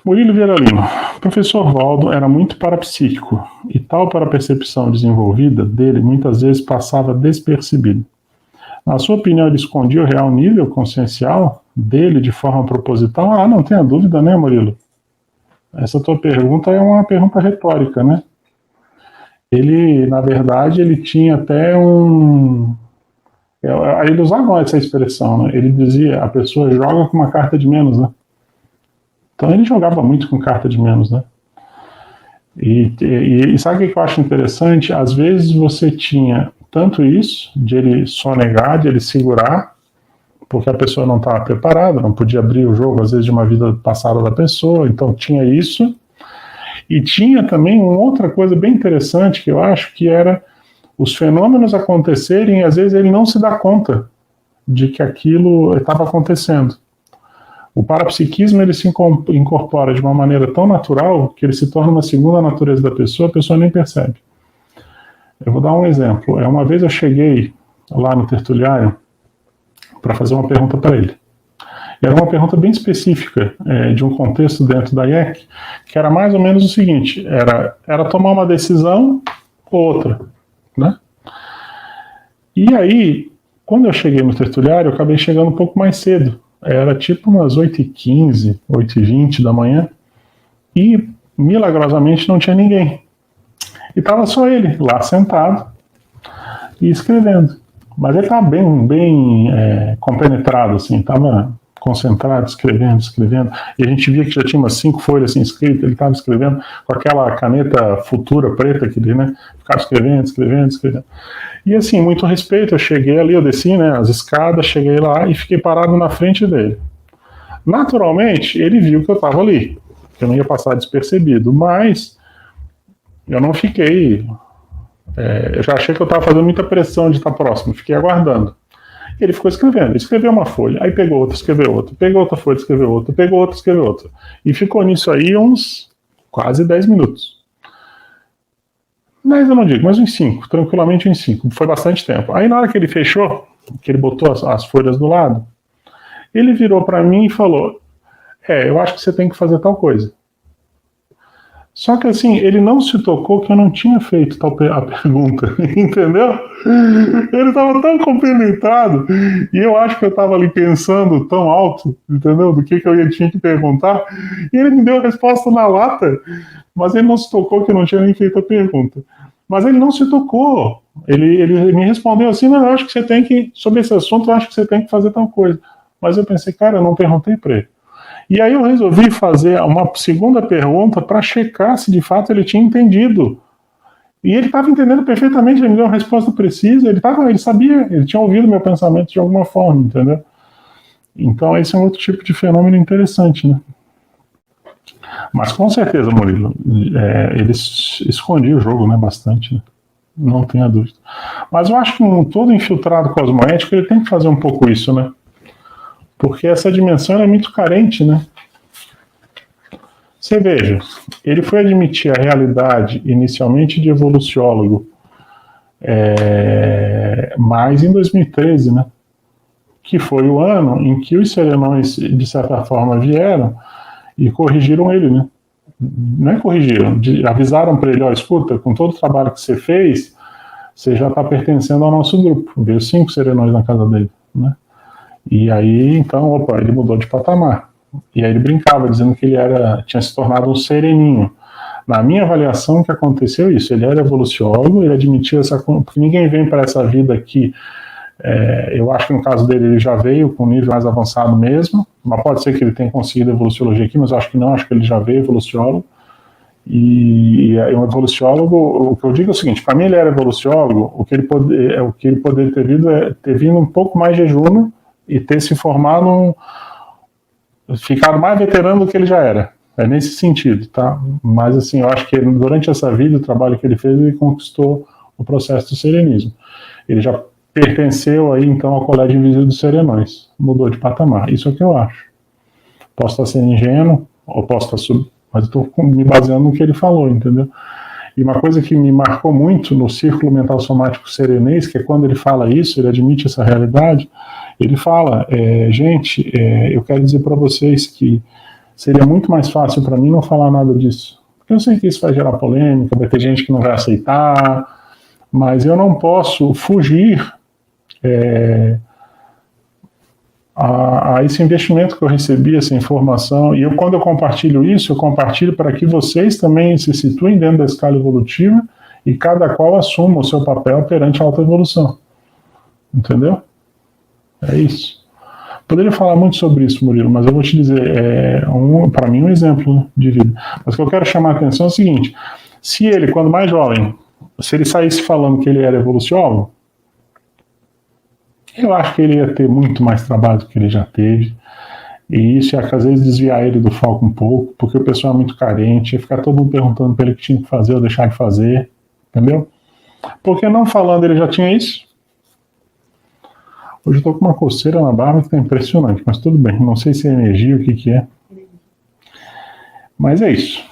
Murilo Vieira Lima. O professor Valdo era muito parapsíquico, e tal parapercepção desenvolvida dele muitas vezes passava despercebido. Na sua opinião, ele escondia o real nível consciencial dele de forma proposital? Ah, não tenha dúvida, né, Murilo? Essa tua pergunta é uma pergunta retórica, né? Ele, na verdade, ele tinha até um... Ele usava essa expressão, né? Ele dizia, a pessoa joga com uma carta de menos, né? Então ele jogava muito com carta de menos, né? E sabe o que eu acho interessante? Às vezes você tinha tanto isso, de ele sonegar, de ele segurar, porque a pessoa não estava preparada, não podia abrir o jogo, às vezes, de uma vida passada da pessoa, então tinha isso. E tinha também uma outra coisa bem interessante, que eu acho que era os fenômenos acontecerem, e às vezes ele não se dá conta de que aquilo estava acontecendo. O parapsiquismo, ele se incorpora de uma maneira tão natural que ele se torna uma segunda natureza da pessoa, a pessoa nem percebe. Eu vou dar um exemplo. Uma vez eu cheguei lá no Tertuliário para fazer uma pergunta para ele. E era uma pergunta bem específica, de um contexto dentro da IEC, que era mais ou menos o seguinte, era tomar uma decisão ou outra, né? E aí, quando eu cheguei no Tertuliário, eu acabei chegando um pouco mais cedo. Era tipo umas 8h15, 8h20 da manhã, e milagrosamente não tinha ninguém. E estava só ele lá sentado e escrevendo. Mas ele estava bem compenetrado, assim, estava concentrado, escrevendo. E a gente via que já tinha umas 5 folhas assim escritas, ele estava escrevendo com aquela caneta Futura preta que ele, né, ficava escrevendo. E assim, muito respeito, eu cheguei ali, eu desci, né, as escadas, cheguei lá e fiquei parado na frente dele. Naturalmente, ele viu que eu estava ali, que eu não ia passar despercebido, mas eu não fiquei... eu já achei que eu estava fazendo muita pressão de estar próximo, fiquei aguardando. Ele ficou escrevendo, ele escreveu uma folha, aí pegou outra, escreveu outra, pegou outra folha, escreveu outra, pegou outra, escreveu outra. E ficou nisso aí uns quase 10 minutos. 10 eu não digo, mas uns 5, tranquilamente uns 5, foi bastante tempo. Aí na hora que ele fechou, que ele botou as folhas do lado, ele virou para mim e falou, eu acho que você tem que fazer tal coisa. Só que assim, ele não se tocou que eu não tinha feito a pergunta, entendeu? Ele estava tão compenetrado, e eu acho que eu estava ali pensando tão alto, entendeu? Do que eu tinha que perguntar, e ele me deu a resposta na lata, mas ele não se tocou que eu não tinha nem feito a pergunta. Mas ele não se tocou, ele me respondeu assim, não, eu acho que você tem que, sobre esse assunto, eu acho que você tem que fazer tal coisa. Mas eu pensei, cara, eu não perguntei para ele. E aí eu resolvi fazer uma segunda pergunta para checar se de fato ele tinha entendido. E ele estava entendendo perfeitamente, ele me deu uma resposta precisa, ele sabia, ele tinha ouvido meu pensamento de alguma forma, entendeu? Então esse é um outro tipo de fenômeno interessante, né? Mas com certeza, Murilo, ele escondia o jogo, né, bastante, né? Não tenha dúvida. Mas eu acho que todo infiltrado cosmoético, ele tem que fazer um pouco isso, né? Porque essa dimensão é muito carente, né? Você veja, ele foi admitir a realidade inicialmente de evoluciólogo, mas em 2013, né? Que foi o ano em que os serenões, de certa forma, vieram e corrigiram ele, né? Não é corrigiram, avisaram para ele, escuta, com todo o trabalho que você fez, você já está pertencendo ao nosso grupo. Veio 5 serenões na casa dele, né? E aí, então, ele mudou de patamar. E aí ele brincava, dizendo que ele tinha se tornado um sereninho. Na minha avaliação, o que aconteceu isso? Ele era evoluciólogo, ele admitia porque ninguém vem para essa vida aqui. Eu acho que no caso dele ele já veio com um nível mais avançado mesmo, mas pode ser que ele tenha conseguido evoluciologia aqui, mas eu acho que não, acho que ele já veio evoluciólogo. E um evoluciólogo, o que eu digo é o seguinte, para mim ele era evoluciólogo, o que ele poderia ter vindo um pouco mais de jejum e ter se formado, ficado mais veterano do que ele já era. É nesse sentido, tá? Mas assim, eu acho que durante essa vida, o trabalho que ele fez, ele conquistou o processo do serenismo. Ele já pertenceu aí, então, ao Colégio Invisível dos Serenões. Mudou de patamar. Isso é o que eu acho. Posso estar sendo ingênuo, ou posso estar mas eu estou me baseando no que ele falou, entendeu? E uma coisa que me marcou muito no Círculo Mental Somático Serenês, que é quando ele fala isso, ele admite essa realidade, ele fala, gente, eu quero dizer para vocês que seria muito mais fácil para mim não falar nada disso. Porque eu sei que isso vai gerar polêmica, vai ter gente que não vai aceitar, mas eu não posso fugir a esse investimento que eu recebi, essa informação, e quando eu compartilho isso, eu compartilho para que vocês também se situem dentro da escala evolutiva e cada qual assuma o seu papel perante a alta evolução. Entendeu? É isso. Poderia falar muito sobre isso, Murilo, mas eu vou te dizer, para mim, um exemplo de vida. Mas o que eu quero chamar a atenção é o seguinte: se ele, quando mais jovem, se ele saísse falando que ele era evoluciólogo, eu acho que ele ia ter muito mais trabalho do que ele já teve. E isso ia, às vezes, desviar ele do foco um pouco, porque o pessoal é muito carente, ia ficar todo mundo perguntando para ele o que tinha que fazer ou deixar de fazer, entendeu? Porque não falando ele já tinha isso. Hoje eu tô com uma coceira na barba que tá impressionante, mas tudo bem, não sei se é energia ou o que é. Mas é isso.